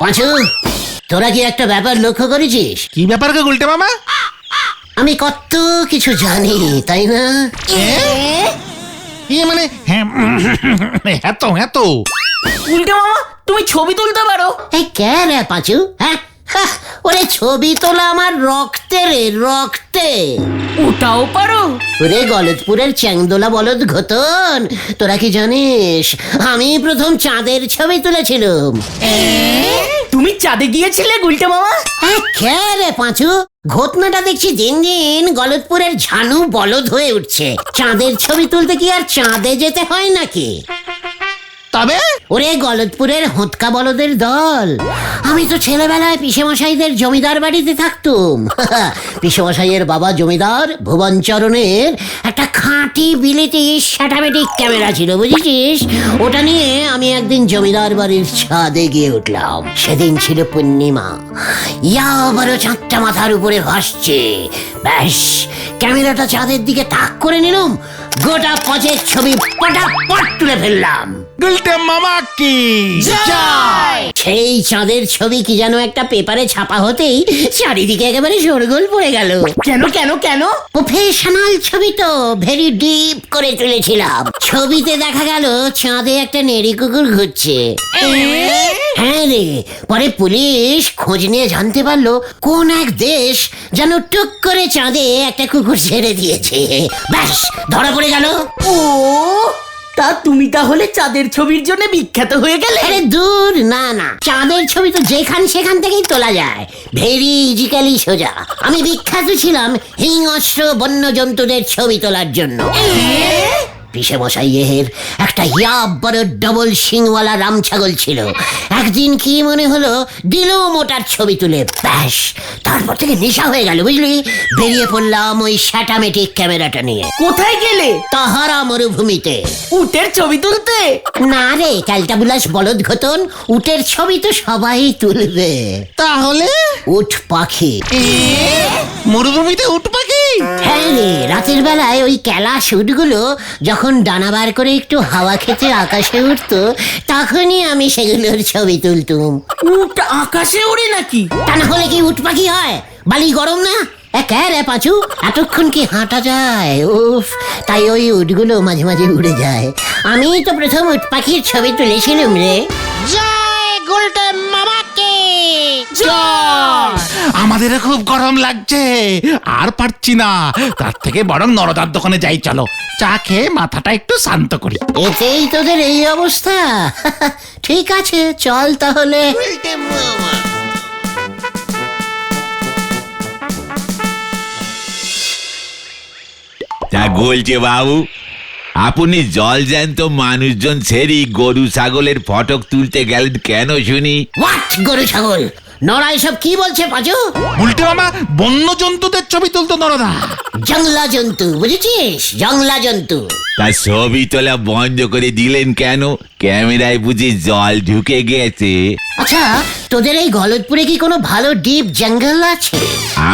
পাঁচু, তোরা কি একটা ব্যাপার লক্ষ্য করেছিস? কি ব্যাপার গো গুলটে মামা? আমি কত কিছু জানি, তাই না? মানে হ্যাঁ, এত এত উল্টে মামা, তুমি ছবি তুলতে পারো? এই কে রে পাঁচু? হ্যাঁ, ওরে ছবি তোলা আমার রক্তে রে, রক্তে। ওটাও পারো? ওরে গলতপুরের চ্যাংদোলা বলদ ঘতন, তোরা কি জানিস আমি প্রথম চাঁদের ছবি তুলেছিলাম। তুমি চাঁদে গিয়েছিলে গুলটে মামা? কে রে পাঁচু? ঘটনাটা দেখছি দিন দিন গলতপুরের ঝানু বলদ হয়ে উঠছে। চাঁদের ছবি তুলতে কি আর চাঁদে যেতে হয় নাকি? তবে ওরে গলতপুরের হোঁতকা বলদের দল। আমি তো ছেলেবেলায় পিসেমশাইদের জমিদার বাড়িতে থাকতুম। পিসেমশাইয়ের বাবা জমিদার ভুবনচরণের একটা খাঁটি বিলেতি স্যাটামেটিক ক্যামেরা ছিল, বুঝেছিস? ওটা নিয়ে আমি একদিন জমিদার বাড়ির ছাদে গিয়ে উঠলাম। সেদিন ছিল পূর্ণিমা, ইয়া বড় চাঁদটা মাথার উপরে ভাসছে। ব্যাস, ক্যামেরাটা চাঁদের দিকে তাক করে নিলাম, গোটা 5 ছবি পটাপট তুলে ফেললাম। গুলটে মামা কি সেই চাঁদের ছবি কি যেন একটা পেপারে ছাপা হতেই চারিদিকে একেবারে শোরগোল পড়ে গেল। কেন কেন কেন? প্রফেশনাল ছবি তো, ভেরি ডিপ করে তুলেছিলাম। ছবিতে দেখা গেল চাঁদে একটা নেড়ি কুকুর ঘুরছে। হ্যাঁ রে, পরে পুলিশ খোঁজ নিয়ে জানতে পারলো কোন এক দেশ যেন টুক করে চাঁদে একটা কুকুর ছেড়ে দিয়েছে। ব্যাস, ধরা পড়ে গেল। ও, তা তুমি তাহলে চাঁদের ছবির জন্য বিখ্যাত হয়ে গেলে? আরে দূর, না না, চাঁদের ছবি তো যেখান সেখান থেকেই তোলা যায়, ভেরি ইজিক্যালি সোজা। আমি বিখ্যাত ছিলাম হিংস্র বন্য জন্তুদের ছবি তোলার জন্য। পিসেমশাইয়ের একটা বড় ডবল শিংওয়ালা রাম ছাগল ছিল। একদিন কি মনে হলো দিলুম ওটার ছবি তুলে, ব্যাস, তারপর থেকে নেশা হয়ে গেল, বুঝলি? বেরিয়ে পড়লাম ওই স্যাটামেটিক ক্যামেরাটা নিয়ে। কোথায় গেলে? তাহারা মরুভূমিতে। উটের ছবি তুলতে? না রে ক্যালটাবুলাস বলদ ঘটন, উটের ছবি তো সবাই তুলবে। তাহলে উট পাখি। মরুভূমিতে উট পাখি? হ্যাঁ রে, রাতের বেলায় ওই ক্যালাস উটগুলো যখন ডানা বার করে একটু হাওয়া খেতে আকাশে উঠতো, তখনই আমি সেগুলোর ছবি তুলতুম। উট আকাশে ওড়ে নাকি? তা না হলে কি উট পাখি হয়? বালি গরম না? রে পাঁচু, এতক্ষণ কি হাঁটা যায়? উফ, তাই ওই উটগুলো মাঝে মাঝে উড়ে যায়। আমি তো প্রথম উট পাখির ছবি তুলেছিলাম রে। জয় গুলটে মামাকে জয়। আমাদের খুব গরম লাগছে, আর পারছি না। তার থেকে বরং নরদার দোকানে যাই, চলো চা খেয়ে মাথাটা একটু শান্ত করি। এতেই তোদের এই অবস্থা? ঠিক আছে, চল তাহলে। তা বলছে বাবু, আপনি জল জ্যান্ত মানুষজন ছেড়ে গরু ছাগলের ফটক তুলতে গেলেন কেন শুনি? হোয়াট গরু ছাগল? নরা এসব কি বলছে পাঁচু? গুলটে মামা বন্য জন্তুদের ছবি তুলতো নরদা। জংলা জন্তু, বুঝেছিস? জংলা জন্তু। তা ছবি তোলা বন্ধ করে দিলেন কেন? ক্যামেরায় বুঝি জল ঢুকে গেছে? আচ্ছা, তোদের এই গলতপুরে কি কোনো ভালো ডিপ জঙ্গল আছে?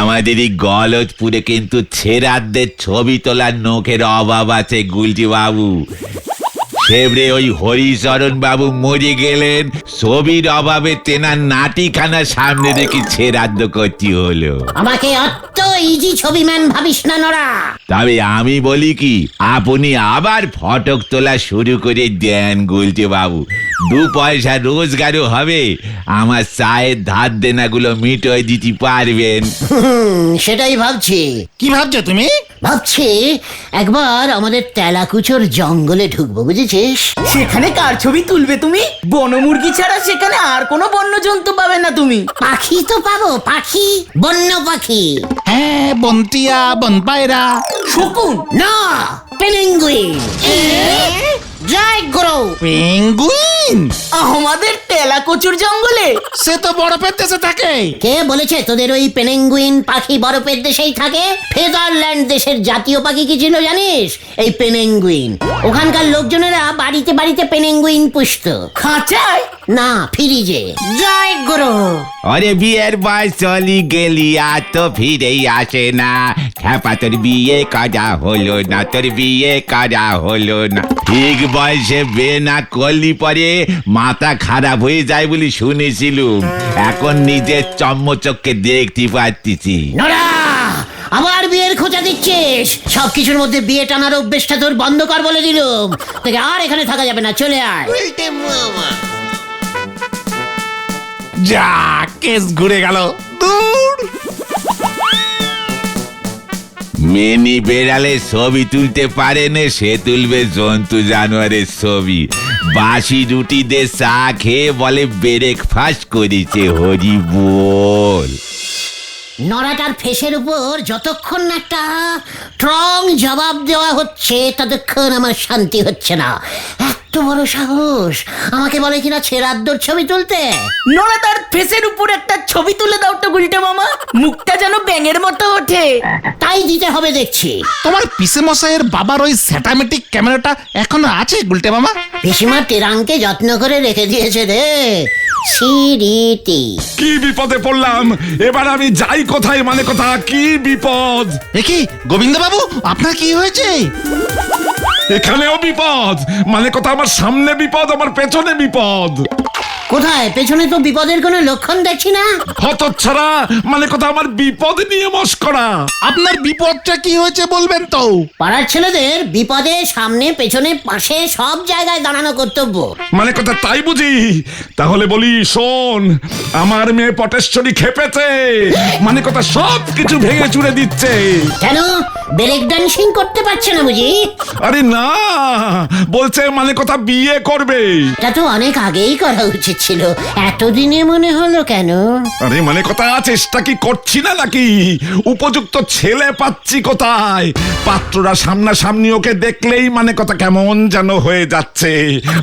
আমাদের এই গলতপুরে কিন্তু ছেড়াদের ছবি তোলার নখের অভাব আছে গুলটি বাবু। সেবরে ওই হরিচরণ বাবু মরে গেলেন, ছবির অভাবে তেনার নাটিখানা সামনে রেখে ছেড়াদ্দ করতে হলো। আমাকে অত ইজি ছবি ম্যান ভাবিস না নরা। তবে আমি বলি কি, আপনি আবার ফটক তোলা শুরু করে দেন গুলটি বাবু, 2 পয়সা রোজগারও হবে, আমার চায়ের ধার দেনাগুলো মিটিয়ে দিতে পারবেন। সেটাই ভাবছি। কি ভাবছো তুমি? ভাবছি একবার আমাদের তেলাকুচোর জঙ্গলে ঢুকবো, বুঝেছিস? সেখানে কার ছবি তুলবে তুমি? বনমুরগি ছাড়া সেখানে আর কোনো বন্য জন্তু পাবে না তুমি। পাখি তো পাবো, পাখি, বন্য পাখি। হ্যাঁ, বনটিয়া, বনপায়রা। শকুন? না, পেঙ্গুইন। জয় গুরু। পেঙ্গুইন? আমাদের তেলাকচুর জঙ্গলে? সে তো বরফের দেশে থাকে। কে বলেছে তোদের ওই পেনেঙ্গুইন পাখি বরফের দেশেই থাকে? ফেদারল্যান্ড দেশের জাতীয় পাখি কি ছিল জানিস? এই পেনেঙ্গুইন। ওখানকার লোকজনেরা বাড়িতে বাড়িতে পেনেঙ্গুইন পুষতো। খাঁচায়? না ফ্রিজে। জয় গুরু। আরে বিয়ের বয়স চলি গেলি আর তো ফিরেই আসে না। খ্যাপা তোর বিয়ে করা হলো না, তোর বিয়ে করা হলো না। ঠিক বয়সে বিয়ে না করলি পরে মাথা খারাপ হয়ে যায় বলে শুনেছিলুম। এখন নিজের চম্মচককে দেখতে পাচ্ছি। নড়া, আবার বিয়ের খোঁজা দিচ্ছিস? সবকিছুর মধ্যে বিয়ে টানার অভ্যেসটা তোর বন্ধ কর বলে দিলুম। তোকে আর এখানে থাকা যাবে না, চলে আয়। যা কেস ঘুরে গেল। দূর। মেনি বেড়ালে ছবি তুলতে পারে না, সে তুলবে জন্তু জানোয়ারের ছবি। বাসি রুটি দিয়ে চা খেয়ে বলে ব্রেকফাস্ট করেছে, হরি বল। নড়াটার ফেসের উপর যতক্ষণ না একটা স্ট্রং জবাব দেওয়া হচ্ছে ততক্ষণ আমার শান্তি হচ্ছে না। এত বড় সাহস, আমাকে বলে কিনা ছেড়াদ্দর ছবি তুলতে। নোরা তার ফেসের উপর একটা ছবি তুলে দাও তো গুলটে মামা, মুখটা যেন ব্যাঙের মতো ওঠে। তাই দিতে হবে দেখছি। তোমার পিসে মশাইয়ের বাবার ওই স্যাটামেটিক ক্যামেরাটা এখনো আছে গুলটে মামা? পিসিমা টেরাংকে যত্ন করে রেখে দিয়েছে রে। সিরিটি। কি বিপদে পড়লাম এবার, আমি যাই কোথায়, মানে কথা কি বিপদ। দেখি গোবিন্দ বাবু, আপনার কি হয়েছে? এখানেও বিপদ, মানে কথা আমার সামনে বিপদ, আমার পেছনে বিপদ। কোথায়? পেছনে তো বিপদের কোনো লক্ষণ দেখছি না। হতচ্ছাড়া, মানে কথা আমার বিপদ নিয়ে মস্করা। আপনার বিপদটা কি হয়েছে বলবেন তো? পাড়ার ছেলেদের বিপদে সামনে পেছনে পাশে সব জায়গায় দাঁড়ানো কর্তব্য। মানে কথা তাই বুঝি? তাহলে বলি শোন, আমার মেয়ে পটেশ্বরী খেপেছে, মানে কথা সব কিছু ভেঙে চুরে দিচ্ছে। কেন ব্রেক ডান্সিং করতে পারছে না বুঝি? আরে না, বলছে মানে কথা বিয়ে করবে। এটা তো অনেক আগেই করা উচিত ছিল, এতদিনে মনে হলো কেন? আরে মানে কথা চেষ্টা কি করছি না নাকি? উপযুক্ত ছেলে পাচ্ছি কোথায়? পাত্ররা সামনাসামনি ওকে দেখলেই মানে কথা কেমন যেন হয়ে যাচ্ছে।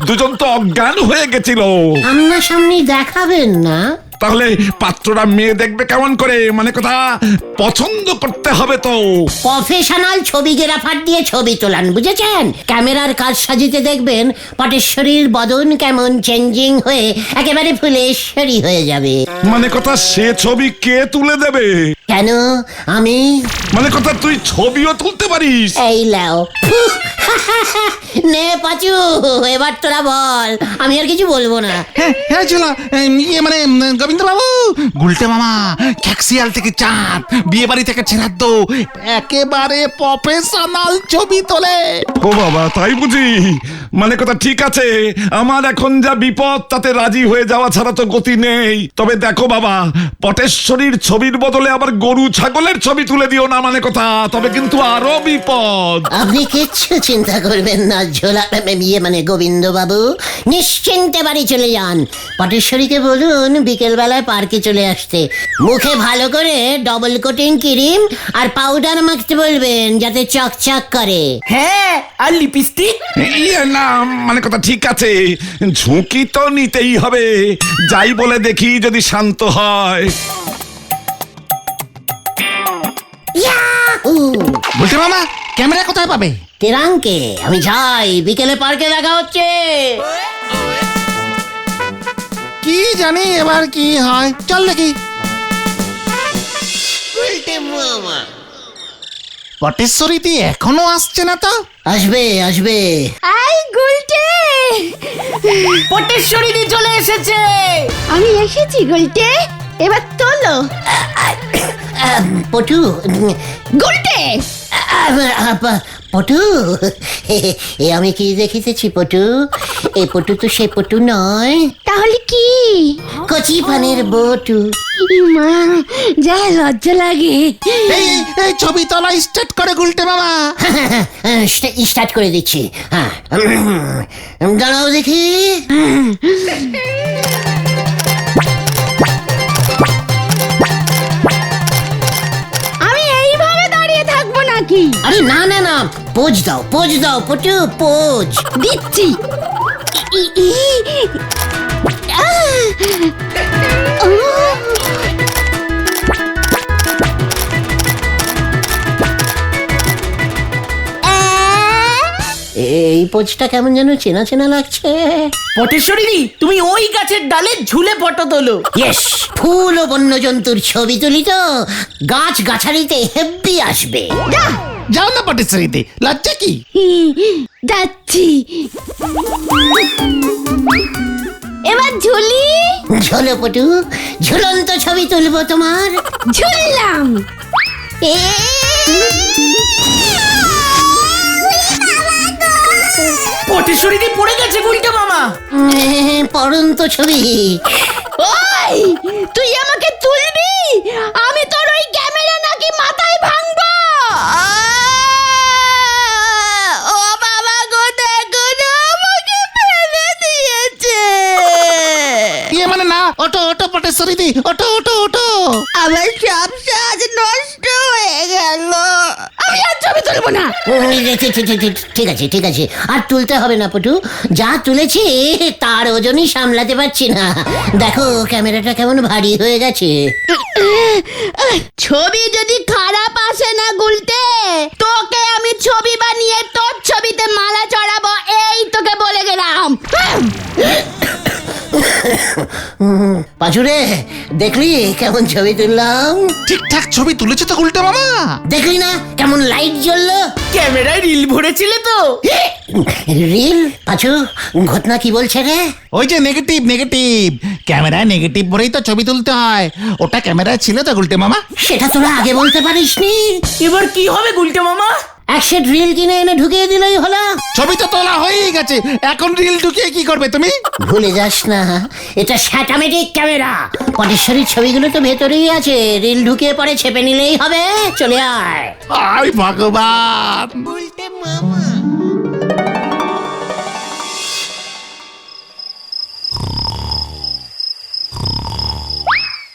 দুজন তো অজ্ঞান হয়ে গেছিল। সামনাসামনি দেখাবেন না? তাহলে পাত্ররা মেয়ে দেখবে কেমন করে? মানে কথা পছন্দ করতে হবে তো। প্রফেশনাল ছবিগ্রাফার দিয়ে ছবি তোলান, বুঝেছেন? ক্যামেরার কাজ সাজিতে দেখবেন পটেশ্বরীর বদন কেমন চেঞ্জিং হয়ে একেবারে ফুলেশ্বরী হয়ে যাবে। মানে কথা সে ছবি কে তুলে দেবে? কেন আমি? মানে কথা তুই ছবিও তুলতে পারিস? এই লাও। নে পাচু, এবার তোরা বল, আমি আর কিছু বলবো না। হ্যাঁ হ্যাঁ চলা, ইয়ে মানে গোবিন্দ বাবু, গুলটে মামা ক্যাক্সিয়াল থেকে চাঁদ, বিয়ে বাড়ি থেকে ছেড়াদ্দ, একেবারে প্রফেশনাল ছবি তোলে। ও বাবা, তাই বুঝি? মানে কথা ঠিক আছে, আমার এখন যা বিপদ তাতে রাজি হয়ে যাওয়া ছাড়া তো গতি নেই। তবে দেখো বাবা, পটেশ্বরীর ছবির বদলে আবার গরু ছাগলের ছবি তুলে দিও না, মানে কথা, তবে কিন্তু আরো বিপদ। আপনি কিচ্ছু চিন্তা করবেন না ঝোলা, ইয়ে মানে গোবিন্দ বাবু, নিশ্চিন্তে বাড়ি চলে যান। পটেশ্বরীকে বলুন বিকেল বেলায় পার্কে চলে আসতে। মুখে ভালো করে ডবল কোটিং ক্রিম আর পাউডার মাখতে বলবেন যাতে চকচক করে। হ্যাঁ, আর লিপস্টিক। ইয়ে না, মানে কথা ঠিক আছে, ঝুঁকি তো নিতেই হবে। যাই বলে দেখি যদি শান্ত হয়। ইয়াহু! গুলটে মামা, ক্যামেরা কোথায় পাবে? তেরাঙ্কে আমি যাই, বিকেলে পার্কে দেখা হচ্ছে। কি জানি এবার কি হয়, চল দেখি। পটেশ্বরীতে এখনো আসছে না তো? আসবে আসবে। আই গুলটে, পটেশ্বরী দি চলে এসেছে। আমি এসেছি গুলটে, এবার তোলো। পটু, গুলটে, পটু, এ আমি কি দেখিতেছি পটু? এই পটু তো সে পটু নয়, তাহলে কি? কচি পানের বটু। মা, যা লজ্জা লাগে। এই এই ছবি তোলা স্টার্ট করে গুলটে মামা। স্টার্ট করে দিচ্ছি। হ্যাঁ, দাঁড়াও দেখি। আমি এইভাবে দাঁড়িয়ে থাকবো নাকি? আরে না না না, পোজ দাও পটু, পোজ দিচ্ছি। এই পোজটা কেমন যেন চেনা চেনা লাগছে। পটেশ্বরী তুমি ওই গাছের ডালে ঝুলে ফটো তোলো। ইয়েস, ফুল ও বন্যজন্তুর ছবি তুলি তো গাছ গাছালিতে হেব্বি আসবে। যাও না পটেশ্বরীতে, লজ্জা কি? যাচ্ছি। এবার ঝুলি। ঝোলো পটু, ঝুলন্ত ছবি তুলবো তোমার। ঝুললাম। পটেশ্বরী পড়ে গেছে গুলটে মামা। পড়ন্ত ছবি। ওই তুই আমাকে তুলবি? আমি তোর ওই ক্যামেরা নাকি মাথায় ভাঙবো। ও বাবা গো, দেখো না আমাকে ফেলে দিয়েছে। ইয়ে মানে না, ওটো ওটো পটেশ্বরীদি, ওটো ওটো ওটো। আমার সব সাজ নষ্ট হয়ে গেল। আমি আর ছবি তুলবো না। ঠিক আছে ঠিক আছে, আর তুলতে হবে না পটু, যা তুলেছি তার ওজনই সামলাতে পারছি না। দেখো ক্যামেরাটা কেমন ভারী হয়ে গেছে। ছবি যদি খারাপ আসে না গুলটে, তোকে আমি ছবি বানিয়ে তোর ছবিতে মালা চড়াবো, এই তোকে বলে গেলাম। পাঁচুরে, দেখলি কেমন ছবি তুললাম? ঠিকঠাক ছবি তুলেছে তো গুলটে মামা? দেখলি না কেমন লাইট জ্বললো? ক্যামেরায় রিল ভরেছিলে তো? রিল? পাঁচু, ঘটনা কি বলছে রে? ওই যে নেগেটিভ নেগেটিভ, ক্যামেরায় নেগেটিভ ভরেই তো ছবি তুলতে হয়। ওটা ক্যামেরায় ছিল তো গুলটে মামা? সেটা তোরা আগে বলতে পারিসনি। এবার কি হবে গুলটে মামা? এক সেট রিল কিনে এনে ঢুকিয়ে দিলেই হলো। ছবি তো তোলা হয়েই গেছে, এখন রিল ঢুকিয়ে কি করবে তুমি? ভুলে যাস না, এটা স্যাটামেটিক ক্যামেরা। পটেশ্বরীর ছবিগুলো তো ভেতরেই আছে, রিল ঢুকিয়ে পরে ছেপে নিলেই হবে। চলে আয়। আয় ভগবান।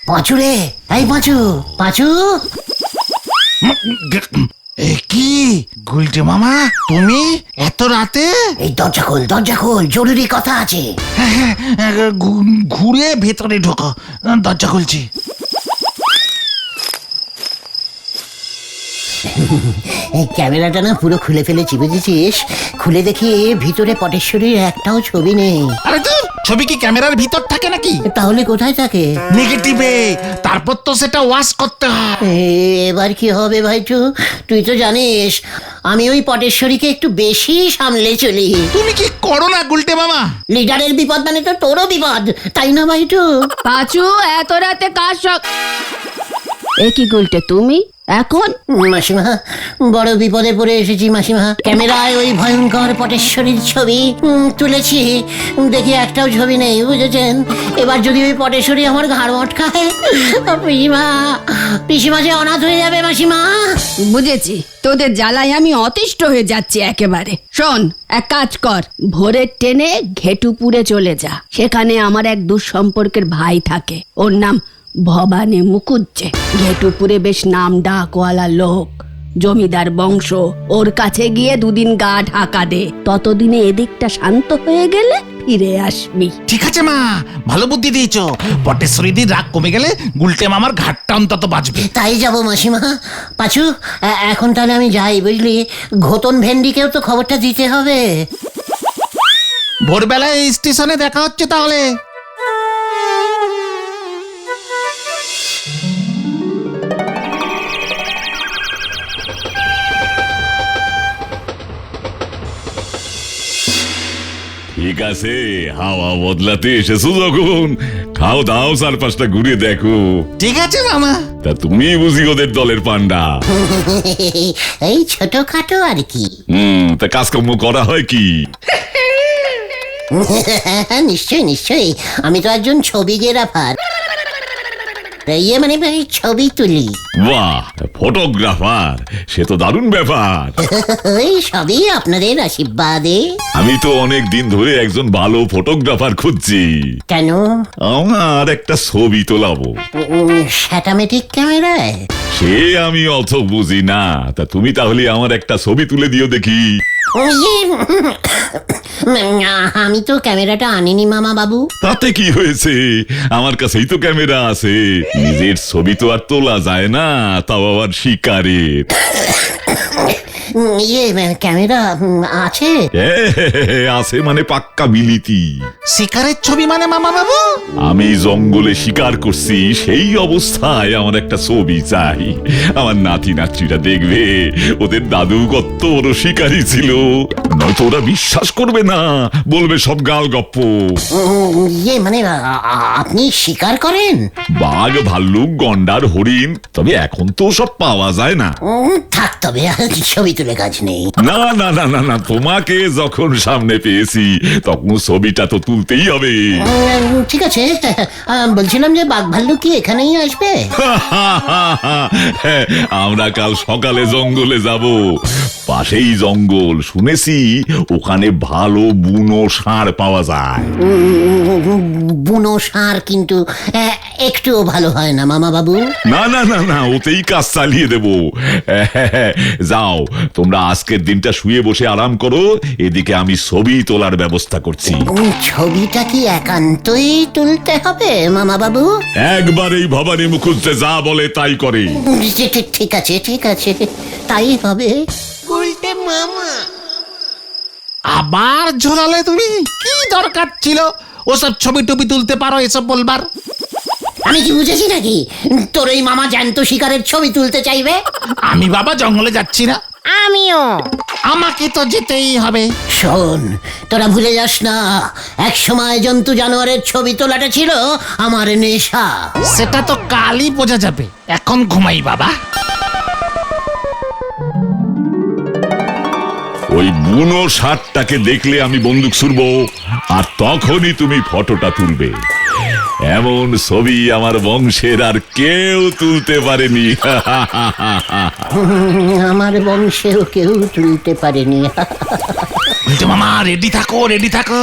পাঁচুরে, এই পাঁচু, পাঁচু। এ কি গুলটে মামা, তুমি এত রাতে? এই দরজা খোল, জরুরি কথা আছে। ঘুরে ভেতরে ঢোকো, দরজা খুলছি। এই ক্যামেরাটা না পুরো খুলে ফেলেছি, বুঝেছিস? খুলে দেখি ভিতরে পটেশ্বরীর একটাও ছবি নেই। আরে তো ছবি কি ক্যামেরার ভিতর থাকে নাকি? তাহলে কোথায় থাকে? নেগেটিভে, তারপর তো সেটা ওয়াশ করতে হয়। এবার কি হবে ভাইটু? তুই তো জানিস আমি ওই পটেশ্বরীকে একটু বেশি সামলে চলি। তুমি কি করো না গুলটে মামা? লিডারের বিপদ মানে তো তোরও বিপদ, তাই না ভাইটু? পাঁচু, এত রাতে কার শখ? এ কি গুলটে তুমি এখন? মাসিমা, বড় বিপদে পড়ে এসেছি মাসিমা। ক্যামেরায় ওই ভয়ঙ্কর পটেশ্বরীর ছবি তুলেছি, দেখি একটাও ছবি নেই, বুঝেছেন? এবার যদি ওই পটেশ্বরী আমার ঘাড় মটকায়, পিসিমা যে অনাথ হয়ে যাবে মাসিমা। বুঝেছি, তোদের জ্বালায় আমি অতিষ্ঠ হয়ে যাচ্ছি একেবারে। শোন, এক কাজ কর, ভোরের ট্রেনে ঘেটুপুরে চলে যা। সেখানে আমার এক দুঃসম্পর্কের ভাই থাকে, ওর নাম ভবানী মুকুজ্জে। ঘেটুপুরে বেশ নাম ডাকওয়ালা লোক, জমিদার বংশ। ওর কাছে গিয়ে দুদিন গা ঢাকা দে, ততদিনে এদিকটা শান্ত হয়ে গেলে ফিরে আসবি। ঠিক আছে মা, ভালো বুদ্ধি দিয়েছো। পটেশ্বরীদির রাগ কমে গেলে গুলটে মামার ঘাটটা অন্তত বাঁচবে। তাই যাব মাসিমা। পাঁচু, এখন তাহলে আমি যাই, বুঝলি? ঘোতন ভেন্ডিকেও তো খবরটা দিতে হবে। ভোরবেলায় এই স্টেশনে দেখা হচ্ছে তাহলে। ঠিক আছে, হাওয়া বদলাতে এসেছো যখন, খাও দাও, চারপাশটা ঘুরে দেখো। ঠিক আছে মামা। তা তুমি বুঝি ওদের দলের পান্ডা? এই ছোটখাটো আর কি। তা কাজকর্ম করা হয় কি? নিশ্চয়ই নিশ্চয়ই, আমি তো একজন ছবিগ্রাফার। ইয়ে মানে ছবি তুলি। বাহ, ফটোগ্রাফার, সে তো দারুণ ব্যাপার। ওই সবই আপনাদের আশীর্বাদে। আমি তো অনেক দিন ধরে একজন ভালো ফটোগ্রাফার খুঁজছি। কেন? আমার একটা ছবি তোলাবো। স্যাটামেটিক ক্যামেরায়? সে আমি অত বুঝি না, তা তুমি তাহলে আমার একটা ছবি তুলে দিও দেখি। আমি তো ক্যামেরাটা আনিনি মামা বাবু। তাতে কি হয়েছে, আমার কাছেই তো ক্যামেরা আছে। নিজের ছবি তো আর তোলা যায় না, তাও আবার শিকারের। ক্যামেরা আছে? আছে মানে পাক্কা বিলিতি। শিকারের ছবি মানে মামা বাবু? আমি জঙ্গলে শিকার করছি, সেই অবস্থায় আমার একটা ছবি চাই। আমার নাতি নাতনিরা দেখবে ওদের দাদু কত বড় শিকারী ছিল। নয়তো ওরা বিশ্বাস করবে না, বলবে সব গাল গপ্প। মানে আপনি শিকার করেন? বাঘ, ভাল্লুক, গন্ডার, হরিণ, তবে এখন তো সব পাওয়া যায় না। থাক তবে, ছবি তুলে কাজ নেই। না না না না না, তোমাকে যখন সামনে পেয়েছি তখন ছবিটা তো তুলতেই হবে। ঠিক আছে, বলছিলাম যে বাঘ ভাল্লুক কি এখানেই আসবে? আমরা কাল সকালে জঙ্গলে যাব। পাশেই জঙ্গল, শুনেছি ওখানে ভালো বুনো ষাঁড় পাওয়া যায়। বুনো ষাঁড় কিন্তু একটুও ভালো হয় না মামা বাবু। না না না না, ওতেই কাজ চালিয়ে দেব। যাও তোমরা আজকের দিনটা শুয়ে বসে আরাম করো, এদিকে আমি ছবি তোলার ব্যবস্থা করছি। ছবিটা কি একান্তই তুলতে হবে মামা বাবু? একবারেই ভবানী মুখুজ্জে যা বলে তাই করে। ঠিক আছে ঠিক আছে, তাই হবে। আবার ঝোলালে তুমি? কি দরকার ছিল ওসব ছবি টবি তুলতে পারো এসব বলবার? আমি কি বুঝেছি নাকি তোর এই মামা জ্যান্ত শিকারের ছবি তুলতে চাইবে? আমি বাবা জঙ্গলে যাচ্ছি না। আমিও। আমাকে তো যেতেই হবে। শোন, তোরা ভুলে যাস না, এক সময় জন্তু জানোয়ারের ছবি তোলাটা ছিল আমার নেশা। সেটা তো কালই বোঝা যাবে, এখন ঘুমাই বাবা। ওই বুনো ষাঁড়টাকে দেখলে আমি বন্দুক ছুড়বো, আর তখনই তুমি ফটোটা তুলবে। এমন ছবি আমার বংশের আর কেউ তুলতে পারেনি। আমার বংশেও কেউ তুলতে পারেনি। বলতে মামা রেডি থাকো, রেডি থাকো।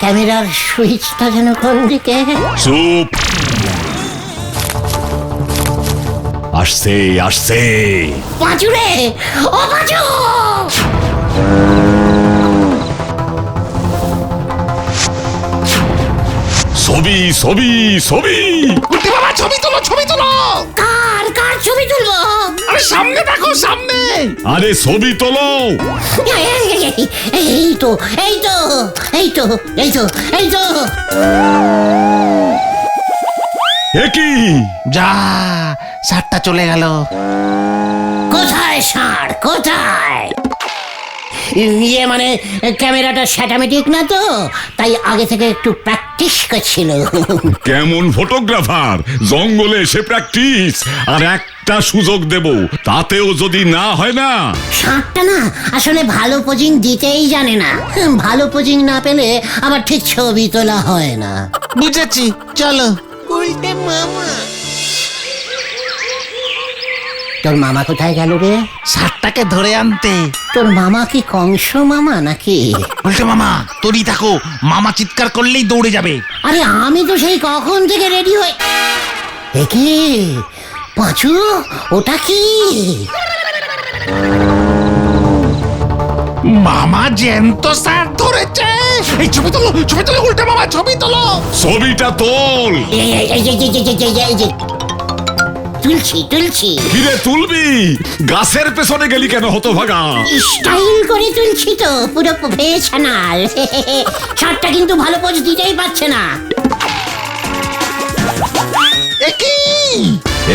ক্যামেরার সুইচটা যেন কোন দিকে? চুপ। আসছে আসছে। পাঁচু রে, ও পাঁচু! ছবি ছবি ছবি। বলতে মামা ছবি তোলো, ছবি তোলো। কার কার ছবি তুলবো? আরে সামনে দেখো, সামনে। আরে ছবি তোলো। এই তো এই তো এই তো এই তো এই তো। এ কি? যা, ষাঁড়টা চলে গেল। কোথায় ষাঁড়, কোথায়? মানে ক্যামেরাটা স্যাটামেটিক না তো, তাই আগে থেকে একটু প্র্যাকটিস করছিল। কেমন ফটোগ্রাফার, জঙ্গলে এসে প্র্যাকটিস। আর একটা সুযোগ দেব, তাতেও যদি না হয় না। ষাঁড়টা না আসলে ভালো পোজিং দিতেই জানে না। ভালো পোজিং না পেলে আবার ঠিক ছবি তোলা হয় না। বুঝেছি, চলো। তোর মামা কোথায় গেল রে? ষাঁড়টাকে ধরে আনতে। তোর মামা কি কংস মামা নাকি? বলতে মামা তোরই থাকো, মামা চিৎকার করলেই দৌড়ে যাবে। আরে আমি তো সেই কখন থেকে রেডি হয়ে। একে পাঁচু, ওটা কি? মামা জ্যান্ত ষাঁড় ধরেছে। এই ছবি তোলো, ছবি তোলো, উল্টে মামা ছবি তোলো। ছবিটা তোল। এই যে, তুলছি তুলছি। ফিরে তুলবি? গাছের পেছনে গেলি কেন হতভাগা? স্টাইল করে তুলছি তো, পুরো প্রফেশনাল। ষাঁড়টা কিন্তু ভালো পোজ দিতেই পারছে না। এ কি?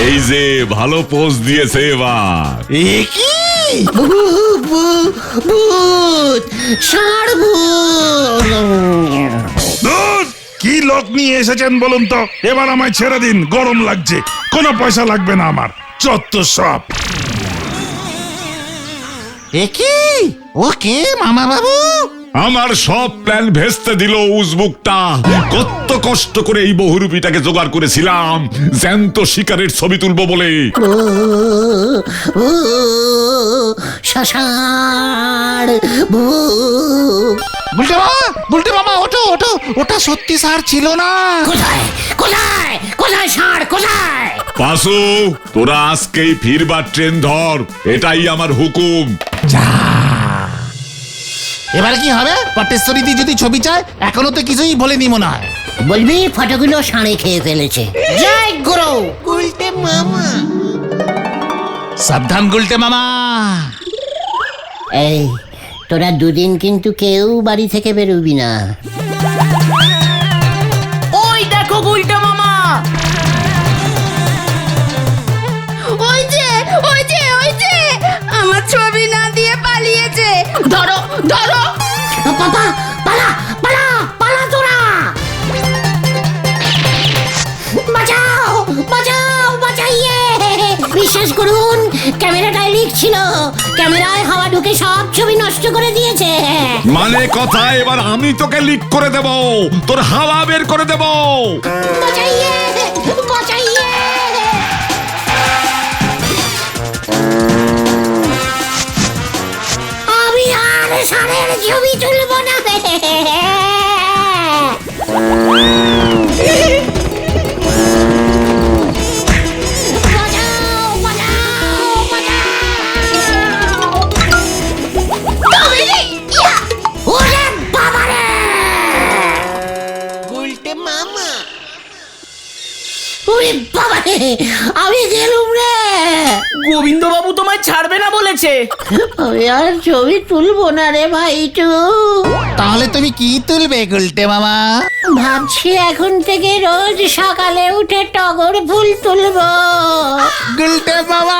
এই যে ভালো পোজ দিয়েছে এবার। এ কি? ভূত, ষাঁড় ভূত। কি লোক নিয়ে এসেছেন বলুন তো? এবার আমায় ছেড়ে দিন, গরম লাগছে। কোনো পয়সা লাগবে না আমার, যত সব। এ কি? ও কে মামা বাবু? আমার সব প্ল্যান ভেস্তে দিল উজবুকটা। কত কষ্ট করে এই বহুরূপীটাকে জোগাড় করেছিলাম জ্যান্ত শিকারের ছবি তুলবো বলে। ষাঁড় ভূত। বলতে মামা ওঠো, ওঠো। ওটা সত্যি ষাঁড় ছিল না। কোথায় কোথায় কোথায় ষাঁড়, কোথায়? পাশু, তোরা আজকেই ফিরবার ট্রেন ধর, এটাই আমার হুকুম। এবার কি হবে? পটেশ্বরী দি যদি ছবি চায়, এখনো তো কিছুই বলেনি মনে হয়। বলবি ফটোগুলো ষাঁড়ে খেয়ে ফেলেছে। জয় গুরু। সাবধান গুলটে মামা। এই তোরা দুদিন কিন্তু কেউ বাড়ি থেকে বেরোবি না। ওই দেখো গুলটে মামা। ওই যে ওই যে ওই যে আমার ছবি না দিয়ে পালিয়েছে। ধরো ধরো। পাপা পালা পালা পালা তোরা, বাঁচাও বাঁচাও বাঁচাইয়ে। বিশ্বাস করুন ক্যামেরাটায় লিক ছিল, ক্যামেরায় হাওয়া ঢুকে সব ছবি নষ্ট করে দিয়েছে। মানে কথা, এবার আমি তোকে লিক করে দেব, তোর হাওয়া বের করে দেব। বাঁচাইয়ে বাঁচাইয়ে। আমি আর সারের ছবি তুলব না। বাঁচাও বাঁচাও বাঁচাও। ওরে বাবারে! ওরে বাবারে, আমি গেলুম রে। গোবিন্দ বাবু তোমায় ছাড়বে না বলেছে। আমি আর ছবি তুলবো না রে ভাইটু। তাহলে তুমি কি তুলবে গুলটে মামা? ভাবছি এখন থেকে রোজ সকালে উঠে টগর ফুল তুলবো। গুলটে মামা,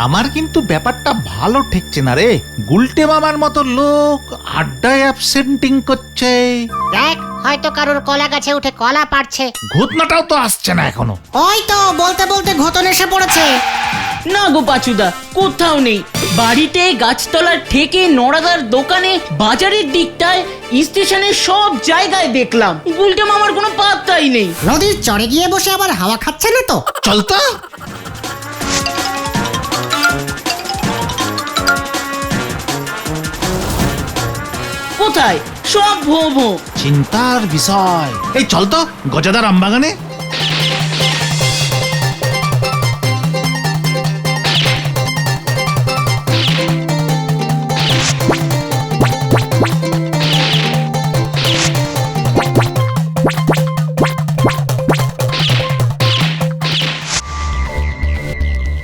আমার কিন্তু ব্যাপারটা ভালো ঠেকছে না রে। গুলটে মামার মতো লোক আড্ডায় অ্যাবসেন্টিং করছে, দেখ হয়তো কারোর কলা গাছে উঠে কলা পাড়ছে। ঘটনাটাও তো আসছে না এখনো। ওই তো বলতে বলতে ঘটন এসে পড়েছে। না গো পাচুদা, কোথাও নেই। বাড়িতে, গাছতলার থেকে, নড়াদার দোকানে, বাজারের দিকটায়, স্টেশনের সব জায়গায় দেখলাম, গুলটে মামার কোনো পাত্তাই নেই। নদীর চড়ে গিয়ে বসে আবার হাওয়া খাচ্ছে না তো? চল তো। কোথায়? সব ভো ভো। চিন্তার বিষয়। এই চল তো গজাদার আমবাগানে।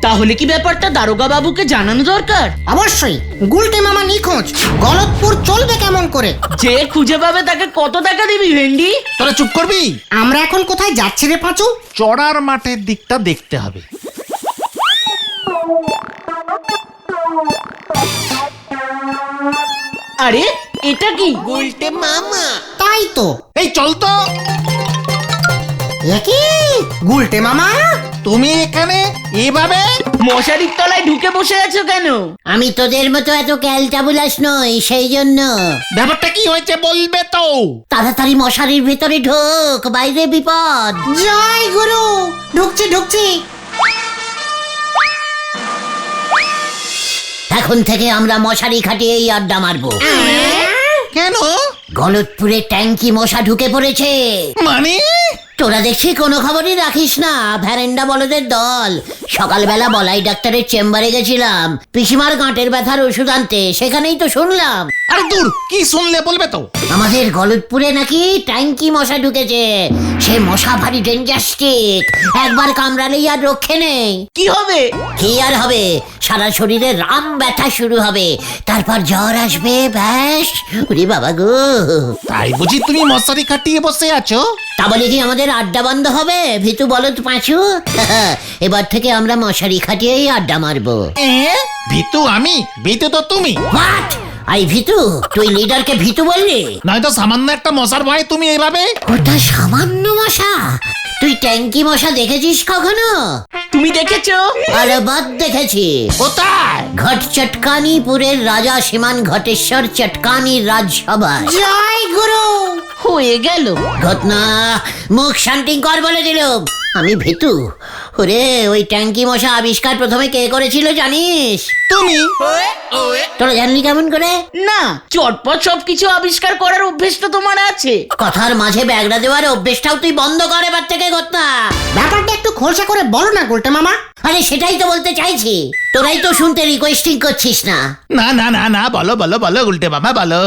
তাহলে কি ব্যাপারটা দারোগা বাবুকে জানানো দরকার? অবশ্যই। গুলটে মামা নিখোঁজ, গলতপুর চলবে কেমন করে? যে খুঁজে পাবে তাকে কত টাকা দিবি ভেন্ডি? তোরা চুপ করবি। আমরা এখন কোথায় যাচ্ছি রে পাঁচু? চড়ার মাঠের দিকটা দেখতে হবে। আরে এটা কি? তাই তো। এই চল তো। কি গুলটে মামা, তুমি এখানে এভাবে? মশারির তলায় ঢুকে বসে আছো কেন? আমি তোদের মতো এত ক্যালটাবুলাস নই, সেই জন্য। ব্যাপারটা কি হয়েছে বলবে তো? তাড়াতাড়ি মশারির ভেতরে ঢোক, বাইরে বিপদ। জয় গুরু। ঢুকছি ঢুকছি। এখন থেকে আমরা মশারি খাটিয়েই আড্ডা মারবো। কেন? গলতপুরে ট্যাঙ্কি মশা ঢুকে পড়েছে। মানে? তোরা দেখছি কোনো খবরই রাখিস না, ভ্যারেন্ডা বলদের দল। সকালবেলা বলাই ডাক্তারের চেম্বারে গেছিলাম পিসিমার গাঁটের ব্যথার ওষুধ আনতে, সেখানেই তো শুনলাম। আরে দূর, কি শুনলে বলবে তো? আমাদের গলতপুরে নাকি ট্যাঙ্কি মশা ঢুকেছে। সে মশা ভারী ডেঞ্জাস্টিক, একবার কামড়ালেই আর রক্ষে নেই। কি হবে? কি আর হবে, সারা শরীরে রাম ব্যথা শুরু হবে, তারপর জ্বর আসবে, ব্যাস। ওরে বাবা গো। তাই বুঝি তুমি মশারি খাটিয়ে বসে আছো? তা বলে কি আমাদের আড্ডা বন্ধ হবে ভিতু বলদ পাঁচু? এবার থেকে আমরা মশারি খাটিয়েই আড্ডা মারবো। ভিতু আমি, ভিতু তো তুমি। হোয়াট? আই ভিতু? তুই লিডারকে ভিতু বললি? নয়তো সামান্য একটা মশার ভয়ে তুমি এইভাবে? ওটা সামান্য মশা? তুই ট্যাঙ্কি মশা দেখেছিস কখনো? তুমি দেখেছো? আরে বাদ দেখেছি। কোথায়? ঘট চটকানিপুরের রাজা সীমান ঘটেশ্বর চটকানির রাজসভায়। জয় গুরু। হয়ে গেল। ঘটনা মুখ শান্তি কর বলে দিলুম। আমি ভীতু। ওরে ওই ট্যাঙ্কি মশা আবিষ্কার প্রথমে কে করেছিল জানিস? তুমি। তোরা জানলি কেমন করে? না, চটপট সবকিছু আবিষ্কার করার অভ্যেস তো তোমার আছে। কথার মাঝে ব্যাগড়া দেওয়ার অভ্যেসটাও তুই বন্ধ কর এবার থেকে। ঘটনা ব্যাপারটা একটু খোলসা করে বলো না গুলটে মামা। আরে সেটাই তো বলতে চাইছি, তোরাই তো শুনতে রিকোয়েস্টিং করছিস না। না না না না, বলো বলো বলো উল্টে মামা বলো।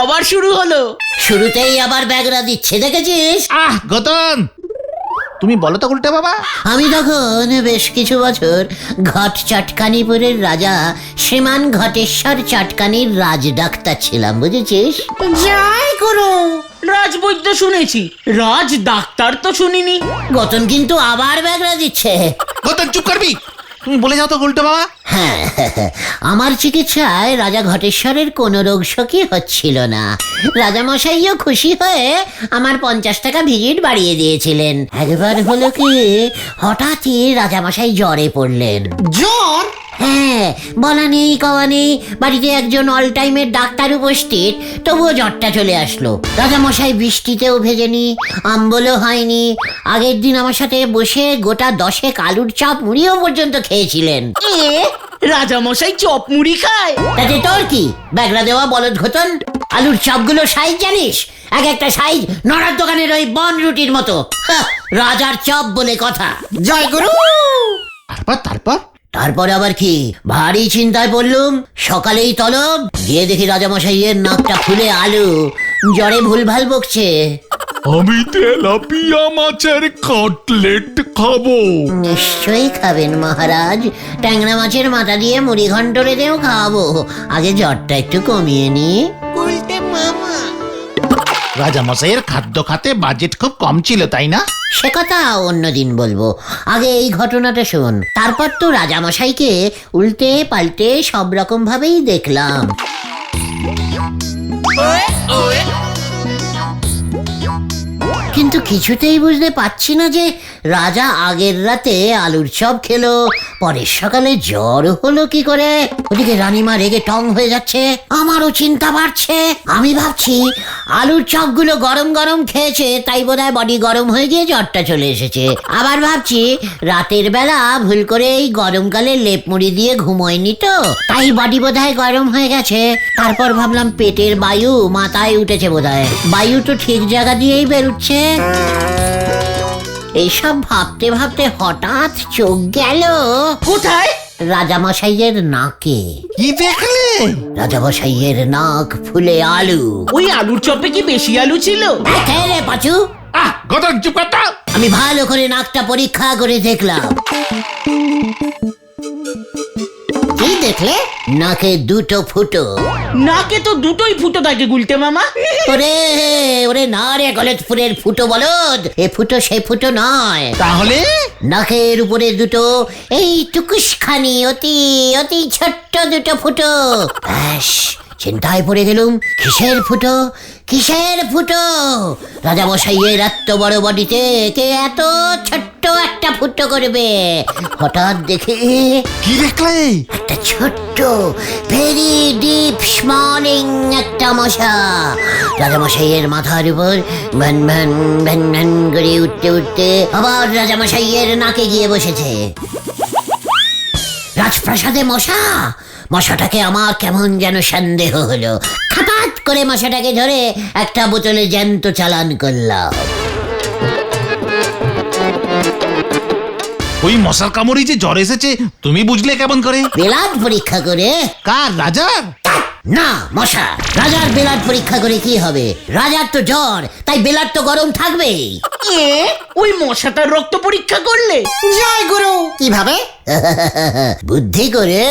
আবার শুরু হলো। শুরুতেই আবার ব্যাগড়া দিচ্ছে, দেখেছিস? আহ গতন, তুমি বলো তো উল্টে বাবা। আমি তখন বেশ কিছু বছর ঘট চটকানিপুরের রাজা শ্রীমান ঘটেশ্বর চটকানির রাজ ডাক্তার ছিলাম, বুঝেছিস? জয় গুরু। রাজবৈদ্য শুনেছি, রাজ ডাক্তার তো শুনিনি। গতন কিন্তু আবার ব্যাগরা দিচ্ছে। গতন চুপ করবি, তুমি বলে যাও তো উল্টে বাবা। হ্যাঁ, আমার চিকিৎসায় রাজা ঘটেশ্বরের কোনো রোগ শোকই হচ্ছিল না। রাজামশাইও খুশি হয়ে আমার 50 টাকা ভিজিট বাড়িয়ে দিয়েছিলেন। একবার হলো কি, হঠাৎই রাজামশাই জ্বরে পড়লেন। জ্বর? হ্যাঁ, বলা নেই কওয়া নেই, বাড়িতে একজন অল টাইমের ডাক্তার উপস্থিত, তবুও জ্বরটা চলে আসলো। রাজামশাই বৃষ্টিতেও ভেজেনি, আম্বলও হয়নি, আগের দিন আমার সাথে বসে গোটা 10 আলুর চপ মুড়িও পর্যন্ত খেয়েছিলেন। রাজামশাই চপ মুড়ি খায়? তাতে তোর কি, ব্যাগরা দেওয়া বলদ ঘটন। আলুর চপগুলো সাইজ জানিস? এক একটা সাইজ নড়ার দোকানের ওই বন রুটির মতো। হা, রাজার চপ বলে কথা। জয় গুরু। তারপর তারপর আবার কি, ভারী চিন্তায় পড়লুম। সকালেই তলব গিয়ে দেখি রাজামশাইয়ের নাকটা ফুলে আলু, জ্বরে ভুলভাল বকছে। আমি তেলাপিয়া মাছের কাটলেট খাবো। নিশ্চয়ই খাবেন মহারাজ, ট্যাংরা মাছের মাথা দিয়ে মুড়ি ঘন্ট রেঁধেও খাওয়াবো। আগে জ্বরটা একটু কমিয়ে নি। রাজামশাইয়ের খাদ্য খাতে বাজেট খুব কম ছিল, তাই না? সে কথা অন্যদিন বলবো, আগে এই ঘটনাটা শোন। তারপর তো রাজামশাইকে উল্টে পাল্টে সব রকম ভাবেই দেখলাম। কিন্তু কিছুতেই বুঝতে পারছি না যে রাজা আগের রাতে আলুর চপ খেলো, পরের সকালে জ্বর হলো কি করে। ওদিকে রানীমা রেগে টং হয়ে যাচ্ছে, আমারও চিন্তা বাড়ছে। আমি ভাবছি আলুর চপগুলো গরম গরম খেয়েছে, তাই বোধহয় বডি গরম হয়ে গিয়ে জ্বরটা চলে এসেছে। আবার ভাবছি রাতের বেলা ভুল করে এই গরমকালে লেপ মুড়ি দিয়ে ঘুমোয়নি তো, তাই বডি বোধহয় গরম হয়ে গেছে। তারপর ভাবলাম পেটের বায়ু মাথায় উঠেছে বোধহয়, বায়ু তো ঠিক জায়গা দিয়েই বেরুচ্ছে। এইসব ভাবতে ভাবতে হঠাৎ চোখ গেল কোথায়? রাজামশাইয়ের নাকে। কি দেখলে? রাজামশাইয়ের নাক ফুলে আলু। ওই আলুর চপে কি বেশি আলু ছিল? কে রে পাচু? গতন চুপ করতো। আমি ভালো করে নাকটা পরীক্ষা করে দেখলাম। কি দেখলে? নাকে দুটো ফুটো। নাকে তো দুটোই ফুটো থাকে গুলটে মামা। ওরে ওরে না রে গলতপুরের ফুটো বলদ, এ ফুটো সে ফুটো নয়। তাহলে নাকের উপরে দুটো এই টুকুসখানি অতি অতি ছোট্ট দুটো ফুটো। ব্যাস, চিন্তায় পড়ে গেলুম। কিসের ফুটো, কিসের ফুটো? রাজামশাইয়ের এত বড় বডিতে কে এত ছোট্ট একটা ফুটো করবে? হঠাৎ দেখে কি দেখলে? একটা ছোট্ট ভেরি ডিপ স্মলিং একটা মশা রাজামশাইয়ের মাথার উপর ভ্যান ভ্যান ভ্যান ভ্যান করে উঠতে উঠতে আবার রাজামশাইয়ের নাকে গিয়ে বসেছে। রাজপ্রাসাদে মশা? মশাটাকে আমার কেমন যেন সন্দেহ হলো। হঠাৎ করে মশাটাকে ধরে একটা বোতলে জ্যান্ত চালান করলাম। ওই মশার কামড়ে যে জ্বর এসেছে তুমি বুঝলে কেমন করে? ব্লাড পরীক্ষা করে। কার, রাজার? না, মশা। রাজার ব্লাড পরীক্ষা করে কি হবে? রাজার তো জ্বর, তাই ব্লাড তো গরম থাকবেই। ওই মশাটার রক্ত পরীক্ষা করলে? জয় গুরু। কিভাবে? বুদ্ধি করে।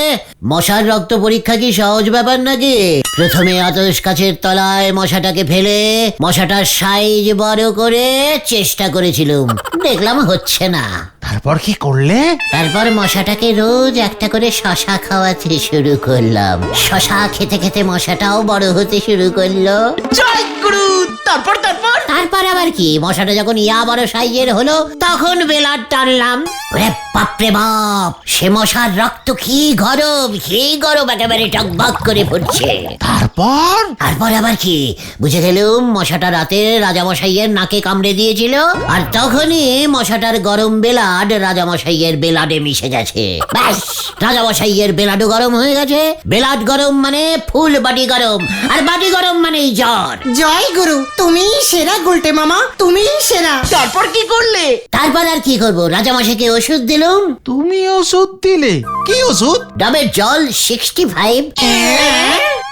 মশার রক্ত পরীক্ষা কি সহজ ব্যাপার নাকি? প্রথমে আতশ কাছের তলায় মশাটাকে ফেলে মশাটার সাইজ বড় করে চেষ্টা করেছিলাম, দেখলাম হচ্ছে না। তারপর কি করলে? তারপর মশাটাকে রোজ একটা করে শশা খাওয়াতে শুরু করলাম। শশা খেতে খেতে মশাটাও বড় হতে শুরু করলো। জয় গুরু। তারপর তারপর তারপর আবার কি, মশাটা যখন ইয়া বড় সাইজের হলো তখন বেলার টানলাম। ওরে বাপরে বাপ, সে মশার রক্ত কি গরম, কি গরম, একেবারে টকবক করে ফুটছে। তারপর? তারপর আবার কি, বুঝে গেলুম মশাটা রাতে রাজামশাইয়ের নাকে কামড়ে দিয়েছিল, আর তখনই মশাটার গরম বেলাড রাজামশাইয়ের বেলাডে মিশে গেছে। ব্যাস, রাজামশাইয়ের বেলাডও গরম হয়ে গেছে। বেলাড গরম মানে ফুল বাড়ি গরম, আর বাড়ি গরম মানেই জ্বর। জয় গুরু, তুমি সেরা গুলটে মামা, তুমি সেরা। তারপর কি করলে? তারপর আর কি করবো, রাজামশাইকে ওষুধ দিলুম। তুমি ওষুধ দিলে? কি ওষুধ? ডাবের জল 65।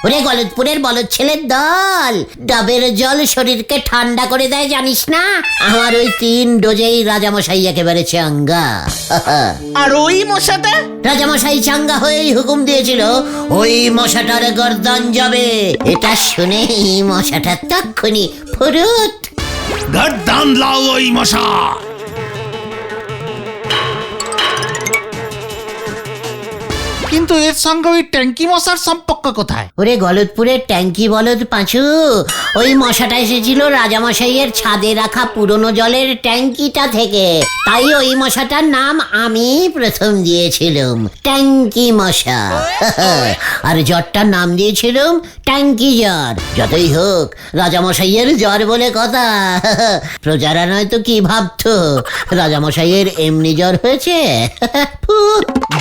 ওরে গলতপুরের বলদ ছেলের দল, ডাবের জল শরীরকে ঠান্ডা করে দেয় জানিস না? আমার ওই 3 ডোজেই রাজামশাই একেবারে চাঙ্গা। আর ওই মশাটা? রাজামশাই চাঙ্গা হয়েই হুকুম দিয়েছিল ওই মশাটার গর্দান যাবে। এটা শুনে মশাটা তক্ষুনি ফুরুত। গর্দান লাও ওই মশা। কিন্তু এর সঙ্গে ওই ট্যাঙ্কি মশার সম্পর্ক কোথায়? ওরে গলতপুরের ট্যাঙ্কি বলদ পাঁচু, ওই মশাটা এসেছিল রাজামশাইয়ের ছাদে রাখা পুরনো জলের ট্যাঙ্কিটা থেকে। তাই ওই মশাটার নাম আমি প্রথম দিয়েছিলাম ট্যাঙ্কি মশা। আর জ্বরটার নাম দিয়েছিলাম ট্যাঙ্কি জ্বর। যতই হোক রাজামশাইয়ের জ্বর বলে কথা। প্রজারা নয়তো কি ভাবতো রাজামশাইয়ের এমনি জ্বর হয়েছে?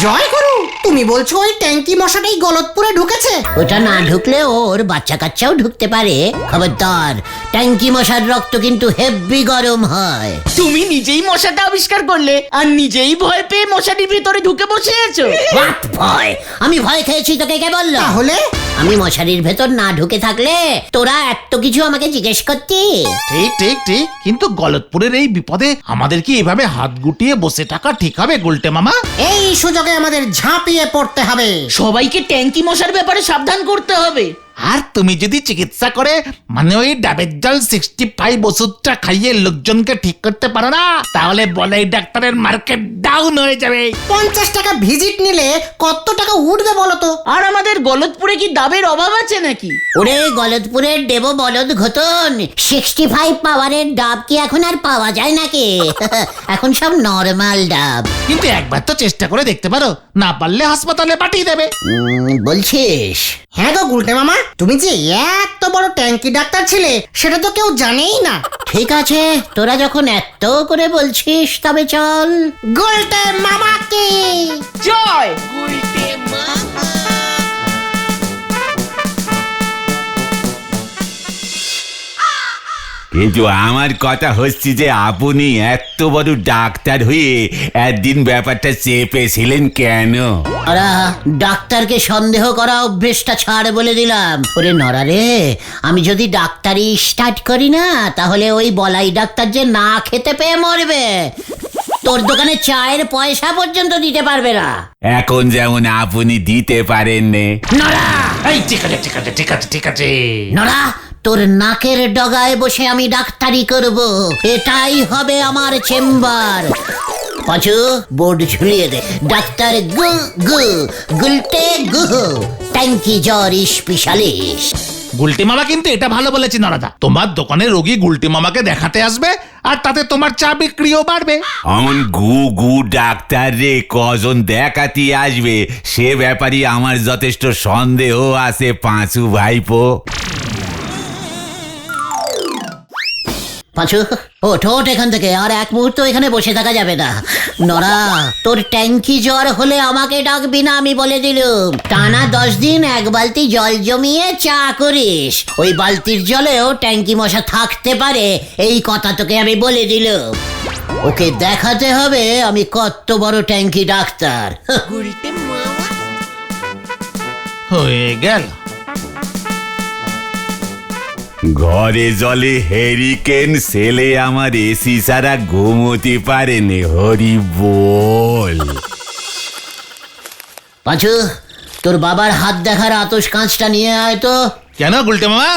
জয় গুরু, তুমি বলছো ওই ট্যাঙ্কি মশাটাই গলতপুরে ঢুকেছে? ওটা না ঢুকলে ওর বাচ্চা কাচ্চাও ঢুকতে পারে। খবরদার, ট্যাঙ্কি মশার রক্ত কিন্তু হেভি গরম হয়। তুমি নিজেই মশাটা আবিষ্কার করলে আর নিজেই ভয় পেয়ে মশারির ভিতরে ঢুকে বসে আছো। What ভয়? আমি ভয় খেয়েছি তোকে কে বললো? তাহলে আমি মশারির ভেতর না ঢুকে থাকলে তোরা এত কিছু আমাকে জিজ্ঞেস করতি? ঠিক ঠিক ঠিক, কিন্তু গলতপুরের এই বিপদে আমাদের কি এভাবে হাত গুটিয়ে বসে থাকা ঠিক হবে গুলটে মামা? এই সুযোগে আমাদের ঝাঁপিয়ে পড়তে হবে। সবাইকে ট্যাঙ্কি মশার ব্যাপারে সাবধান করতে হবে। আর তুমি যদি চিকিৎসা করে মানে ওই ডাবের জল 65 ওষুধটা খাইয়ে লোকজনকে ঠিক করতে পারো না, তাহলে বলে এই ডাক্তারের মার্কেট ডাউন হয়ে যাবে। 50 টাকা ভিজিট নিলে কত টাকা উঠবে বলো তো? আর আমাদের গলতপুরে কি ডাবের অভাব আছে নাকি? ওরে গলতপুরের দেব বলদ ঘতন, 65 পাওয়ারের ডাব কি এখন আর পাওয়া যায় নাকি? এখন সব নরমাল ডাব। কিন্তু একবার তো চেষ্টা করে দেখতে পারো, না পারলে হাসপাতালে পাঠিয়ে দেবে। বলছিস? হ্যাঁ গো গুলটে মামা, তুমি যে এত বড় ট্যাঙ্কি ডাক্তার ছিলে সেটা তো কেউ জানেই না। ঠিক আছে, তোরা যখন এত করে বলছিস তবে চল। গুলটে মামাকে জয়। কিন্তু আমার কথা হচ্ছে যে আপনি এত বড় ডাক্তার হয়ে একদিন ব্যাপারটা চেপেছিলেন কেন? ওরা ডাক্তারকে সন্দেহ করা অভ্যেসটা ছাড় বলে দিলাম। ওরে নরা রে, আমি যদি ডাক্তারি স্টার্ট করি না তাহলে ওই বলাই ডাক্তার যে না খেতে পেয়ে মরবে। তোর দোকানে চায়ের পয়সা পর্যন্ত দিতে পারবে না। এখন যেমন আপনি দিতে পারেন নে। নরা, এই ঠিক আছে ঠিক আছে ঠিক আছে ঠিক আছে। নরা, তোর নাকের ডগায় বসে আমি ডাক্তারি করব। এটাই হবে আমার চেম্বার। পাঁচু, বোর্ড ঝুলিয়ে দে। ডাক্তার গু গু গুলটে গুহ, ট্যাঙ্কি জ্বর স্পেশালিস্ট। গুলটি মামা কিন্তু এটা ভালো বলেছি নরাদা, তোমার দোকানে রোগী গুলটি মামাকে দেখাতে আসবে আর তাতে তোমার চা বিক্রিও বাড়বে। অমন গু গু ডাক্তার রে কজন দেখাতে আসবে সে ব্যাপারে আমার যথেষ্ট সন্দেহ আছে পাঁচু ভাইপো। পাঁচু, ওঠ ওঠ এখান থেকে, আর এক মুহূর্ত এখানে বসে থাকা যাবে না। নরা, তোর ট্যাঙ্কি জ্বর হলে আমাকে ডাকবি না, আমি বলে দিলুম। টানা 10 দিন 1 বালতি জল জমিয়ে চা করিস। ওই বালতির জলেও ট্যাঙ্কি মশা থাকতে পারে, এই কথা তোকে আমি বলে দিলুম। ওকে দেখাতে হবে আমি কত বড় ট্যাঙ্কি ডাক্তার। হয়ে গেল। ঘরে জলে হেরিকেন ছেলে আমার এসি ছাড়া ঘুমোতে পারেনি, হরি বল। পাঁচু, তোর বাবার হাত দেখার আতস কাঁচটা নিয়ে আয় তো। কেন গুলটে মামা?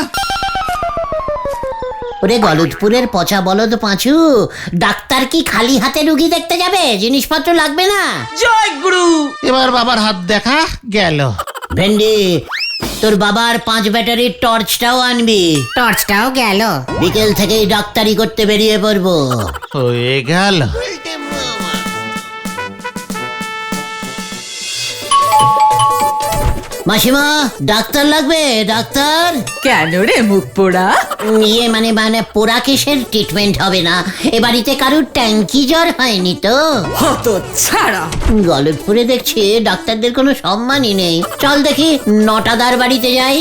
ওরে গলতপুরের পচা বলদ পাঁচু, ডাক্তার কি খালি হাতে রুগী দেখতে যাবে? জিনিসপত্র লাগবে না? জয় গুরু। এবার বাবার হাত দেখা গেল। ভেন্ডি, তোর বাবার 5 ব্যাটারির টর্চটাও আনবি। টর্চটাও গেল। বিকেল থেকেই ডাক্তারি করতে বেরিয়ে পড়বো। হয়ে গেল। মাসিমা, ডাক্তার লাগবে? ডাক্তার? কেন রে মুখ পোড়া? ইয়ে মানে পোড়া কেসের ট্রিটমেন্ট হবে না। এ বাড়িতে কারুর ট্যাঙ্কি জ্বর হয়নি তো? হত ছাড়া। গলতপুরে দেখছি ডাক্তারদের কোনো সম্মানই নেই। চল দেখি নটাদার বাড়িতে যাই।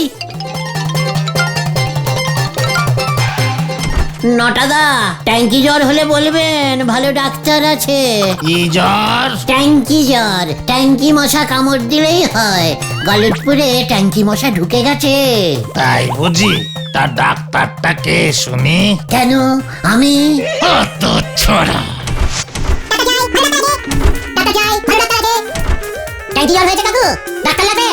নটাদা, ট্যাঙ্কি জ্বর হলে বলবেন, ভালো ডাক্তার আছে। কি জ্বর? ট্যাঙ্কি জ্বর, ট্যাঙ্কি মশা কামড় দিলেই হয়। গলতপুরে ট্যাঙ্কি মশা ঢুকে গেছে। তাই বুঝি? তার ডাক্তারটা কে শুনি? কেন আমি? অত ছড়া। ট্যাঙ্কি জ্বর হয়েছে কাকু, ডাক্তার লাগবে?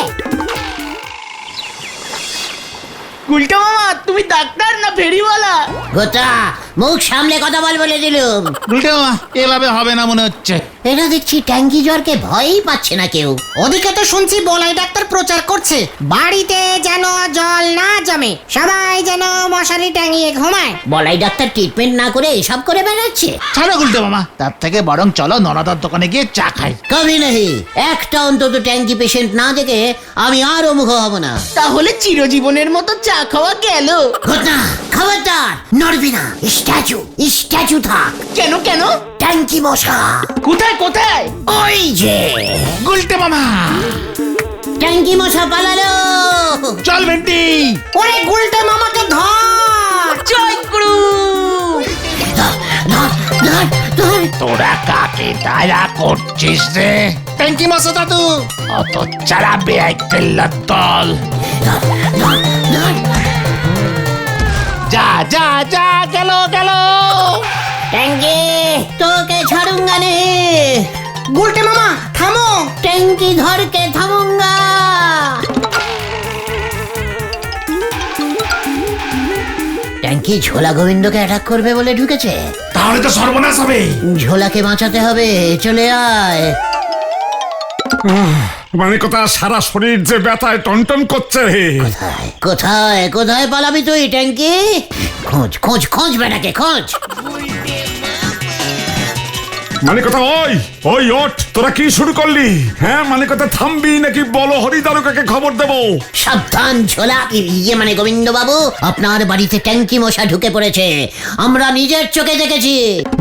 গুলটে মামা তুমি ডাক্তার না ফেরিওয়ালা? গোটা মুখ সামলে কথা বল বলে দিলুম। উল্টে মামা, এভাবে হবে না মনে হচ্ছে। এরা দেখছি ট্যাঙ্কি জ্বরকে ভয়ই পাচ্ছে না কেউ। ওদিকে তো শুনছি বলাই ডাক্তার প্রচার করছে বাড়িতে যেন জল না জমে, সবাই যেন মশারি টাঙিয়ে ঘুমায়। বলাই ডাক্তার ট্রিটমেন্ট না করে এসব করে বেড়াচ্ছে। ছাড়ো উল্টে মামা, তার থেকে বরং চলো নরাদার দোকানে গিয়ে চা খাই। কবি নেই, একটা অন্তত ট্যাঙ্কি পেশেন্ট না দেখে আমি আর মুখ হব না। তাহলে চিরজীবনের মতো চা খাওয়া গেল। ঘটনা খবরদার নড়বি না, স্ট্যাচু স্ট্যাচু থাক। কেন কেন? ট্যাঙ্কি মশা কোথায় কোথায়? ওই যে উল্টে মামা, ট্যাঙ্কি মশা পালালো। চল ভেন্টি। ওরে গুলটে মামাকে ধর। জয় গুরু। ধর, ধর, ধর, ধর। তোরা কাকে দয়া করছিস রে? ট্যাঙ্কি মশা দাদু, অত চারা বেআই কেল্লার দল। ধর, ধর, ধর। যা যা যা, গেল গেল। ট্যাঙ্কি তোকে ছাড়ুঙ্গা নে। গুলটে মামা থামো। ট্যাঙ্কি ধরকে থামুঙ্গা। ট্যাঙ্কি ঝোলা গোবিন্দকে অ্যাটাক করবে বলে ঢুকেছে। তাহলে তো সর্বনাশ হবে। ঝোলাকে বাঁচাতে হবে, চলে আয়। মানে কথা সারা শরীর যে ব্যথায় টনটন করছে। কোথায় কোথায় কোথায় পালাবি তুই ট্যাঙ্কি? খোঁজ খোঁজ খোঁজ বেটাকে খোঁজ। মানে কথা ওই ওই ওঠ, তোরা কি শুরু করলি? হ্যাঁ মানে কথা থামবি নাকি বলো হরিদারুকাকে খবর দেবো? সাবধান ঝোলা, ইয়ে মানে গোবিন্দ বাবু, আপনার বাড়িতে ট্যাঙ্কি মশা ঢুকে পড়েছে। আমরা নিজের চোখে দেখেছি।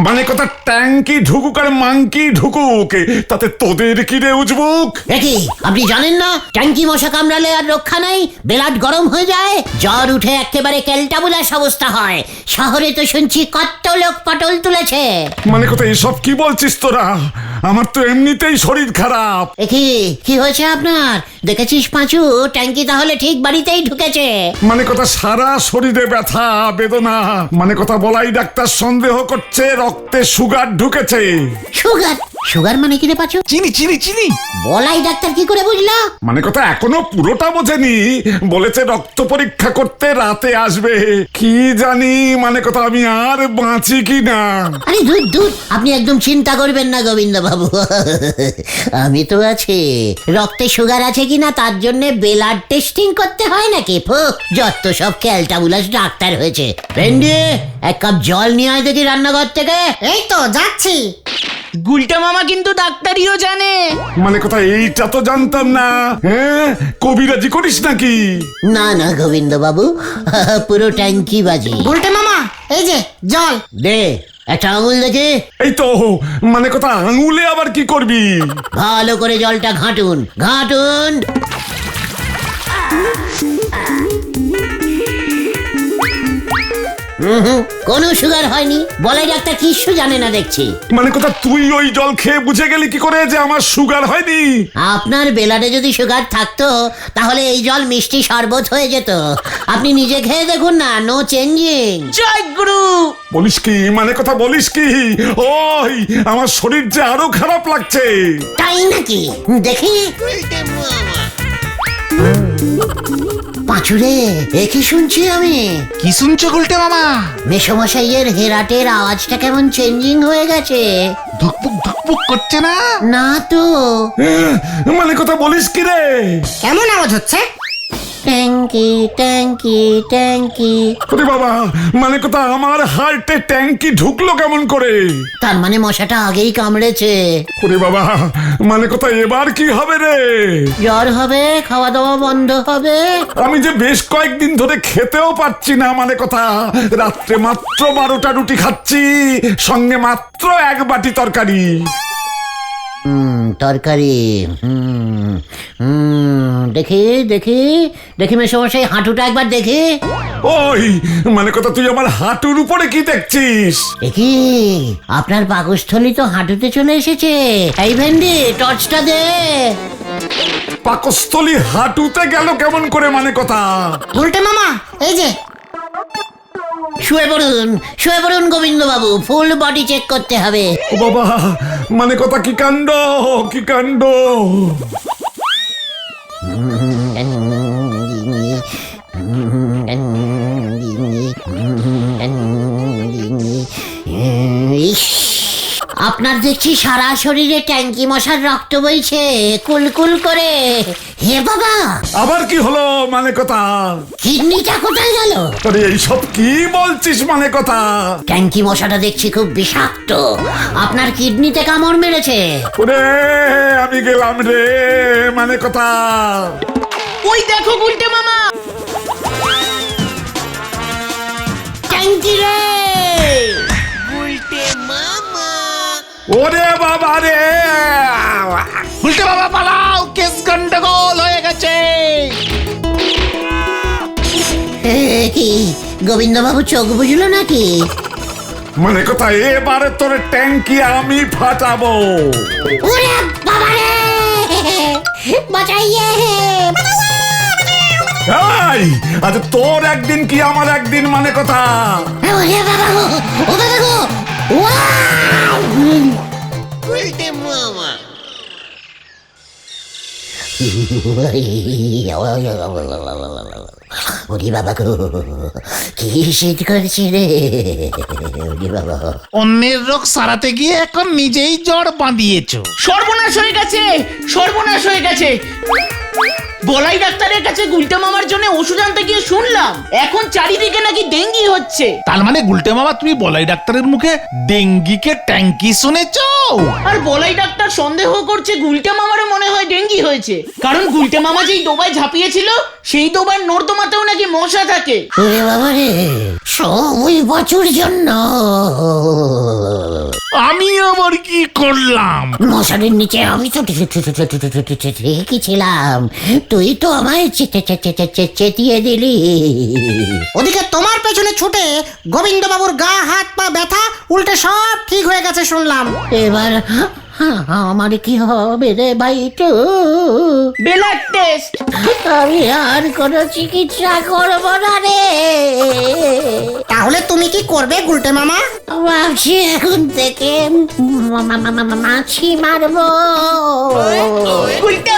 মানে কথা ট্যাঙ্কি ঢুকুক আর মাংকি ঢুকুক, তাতে তোদের কি রে উজবুক? দেখি আপনি জানেন না ট্যাঙ্কি মশা কামড়ালে আর রক্ষা নাই, বেলাট গরম হয়ে যায়, জ্বর উঠে একেবারে ক্যালটাবুলাস অবস্থা হয়। শহরে তো শুনছি কত লোক পটল তুলেছে। মানে কথা এসব কি বলছিস তোরা? আমার তো এমনিতেই শরীর খারাপ। দেখি কি হয়েছে আপনার? দেখেছিস পাঁচু, ট্যাঙ্কি তাহলে ঠিক বাড়িতেই ঢুকেছে। মানে কথা সারা শরীরে ব্যথা বেদনা। মানে কথা বলাই ডাক্তার সন্দেহ করছে রক্তে সুগার ঢুকেছে। সুগার? সুগার মানে কি রে পাঁচু? চিনি চিনি চিনি। বলাই ডাক্তার কি করে বুঝলা? মানে কথা এখনো পুরোটা বোঝেনি, বলেছে রক্ত পরীক্ষা করতে রাতে আসবে। কি জানি মানে কথা আমি আর বাঁচি কি না। আরে দূর দূর, আপনি একদম চিন্তা করবেন না গোবিন্দ বাবু, আমি তো আছি। রক্তে সুগার আছে কিনা তার জন্য ব্লাড টেস্টিং করতে হয় নাকি? যত সব ক্যালটাবুলাস ডাক্তার হয়েছে। ভেন্ডি, এক কাপ জল নিয়ে আয় দেখি রান্নাঘর থেকে। এই তো যাচ্ছি। গুলটে মামা কিন্তু ডাক্তারিও জানে। মানে কথা এইটা তো জানতাম না। হ্যাঁ কবিরাজি করিস নাকি? না না গোবিন্দ বাবু, পুরো ট্যাঙ্কি বাজি। গুলটে মামা এই যে জল। দে একটা আঙুল দেখে। এই তো মানে কথা আঙুলে আবার কি করবি? ভালো করে জলটা ঘাঁটুন ঘাঁটুন। কোনো সুগার হয়নি। বলাই ডাক্তার কিচ্ছু জানে না দেখছি। মানে কথা তুই ওই জল খেয়ে বুঝে গেলি কি করে যে আমার সুগার হয়নি? আপনার বেলাতে যদি সুগার থাকতো তাহলে এই জল মিষ্টি শরবত হয়ে যেত। আপনি নিজে খেয়ে দেখুন না, নো চেঞ্জিং। জয় গুরু। বলিস কি? মানে কথা বলিস কি? ওই আমার শরীর যে আরো খারাপ লাগছে। তাই নাকি? দেখি। পাঁচুরে, এ কি শুনছি আমি? কি শুনছো উল্টে মামা? মেসমশাইয়ের হেরাটের আওয়াজটা কেমন চেঞ্জিং হয়ে গেছে। ধুকপুক ধুকপুক করছে না? না তো। মানে কথা বলিস কি রে? কেমন আওয়াজ হচ্ছে? ট্যাঙ্কি ট্যাঙ্কি ট্যাঙ্কি। ওরে বাবা, মানে কথা আমার হার্টে ট্যাঙ্কি ঢুকলো কেমন করে? তার মানে মশাটা আগেই কামড়েছে। ওরে বাবা, মানে কথা এবার কি হবে রে? জ্বর হবে, খাওয়া দাওয়া বন্ধ হবে। আমি যে বেশ কয়েকদিন ধরে খেতেও পারছি না। মানে কথা রাত্রে মাত্র 12টা রুটি খাচ্ছি, সঙ্গে মাত্র 1 বাটি তরকারি। তরকারি। দেখি দেখি দেখি মেশামশাই হাঁটুটা একবার দেখি। ওই মানে কথা, তুই আমার হাঁটুর উপরে কি দেখছিস? দেখি আপনার পাকস্থলী তো হাঁটুতে চলে এসেছে। এই ভেন্ডি, টর্চটা দে। পাকস্থলী হাঁটুতে গেল কেমন করে মানে কথা? গুলটে মামা এই যে শুয়ে পড়ুন গোবিন্দ বাবু, ফুল বডি চেক করতে হবে। ও বাবা, মানে কথা কি কাণ্ড, কি কাণ্ড! ইস, আপনার দেখছি সারা শরীরে ট্যাঙ্কি মশার রক্ত বইছে কুলকুল করে। হে বাবা, আবার কি হলো মানে কথা? কিডনিটা কোথায় গেল? আরে এইসব কি বলছিস মানে কথা? ট্যাঙ্কি মশাটা দেখছি খুব বিষাক্ত, আপনার কিডনিতে কামড় মেরেছে। ওরে আমি গেলাম রে মানে কথা। ওই দেখো গুলটে মামা, ট্যাঙ্কি রে। ওরে বাবা রে! উল্টে বাবা পালাও, কেস গন্ডগোল হয়ে গেছে। কি গোবিন্দ বাবু চোখ বুঝলো নাকি? মানে কথা, এবারে তোর ট্যাঙ্কি আমি ফাটাবো। ওরে বাবা রে, বাঁচাইয়ে। এই, আজ তোর একদিন কি আমার একদিন মানে কথা? ওরে বাবা গো, ও বাবা গো, ওয়াও! ওরে বাবা গো, কি শীত করছে রে। ওরে বাবা, অন্যের রোগ সারাতে গিয়ে এখন নিজেই জ্বর বাঁধিয়েছো। সর্বনাশ হয়ে গেছে, সর্বনাশ হয়ে গেছে। বলাই ডাক্তারের কাছে গুলটে মামার জন্য ওষুধ আনতে গিয়ে শুনলাম এখন চারিদিকে নাকি ডেঙ্গি হচ্ছে। তার মানে গুলটে মামা তুমি বলাই ডাক্তারের মুখে ডেঙ্গিকে ট্যাঙ্কি শুনেছো? আর বলাই ডাক্তার সন্দেহ করছে গুলটে মামারও মনে হয় ডেঙ্গি হয়েছে, কারণ গুলটে মামা যেই ডোবায় ঝাঁপিয়েছিল সেই ডোবার নর্দমাতেও নাকি মশা থাকে। ওরে বাবা রে, সব ওই বাছুর জন্য। আমি আবার কি করলাম? মশারির নিচে আমি তো ঠিকই ছিলাম, তুই তো আমায় চেতিয়ে দিলি। ওদিকে তোমার পেছনে ছুটে গোবিন্দ বাবুর গা হাত পা ব্যথা উল্টে সব ঠিক হয়ে গেছে শুনলাম। এবার আমার কি হবে রে ভাই? তো ব্লাড টেস্ট। আমি আর কোনো চিকিৎসা করবো না রে। তাহলে তুমি কি করবে গুলটে মামা? ভাবছি এখন থেকে মাছি মারবো। গুলটে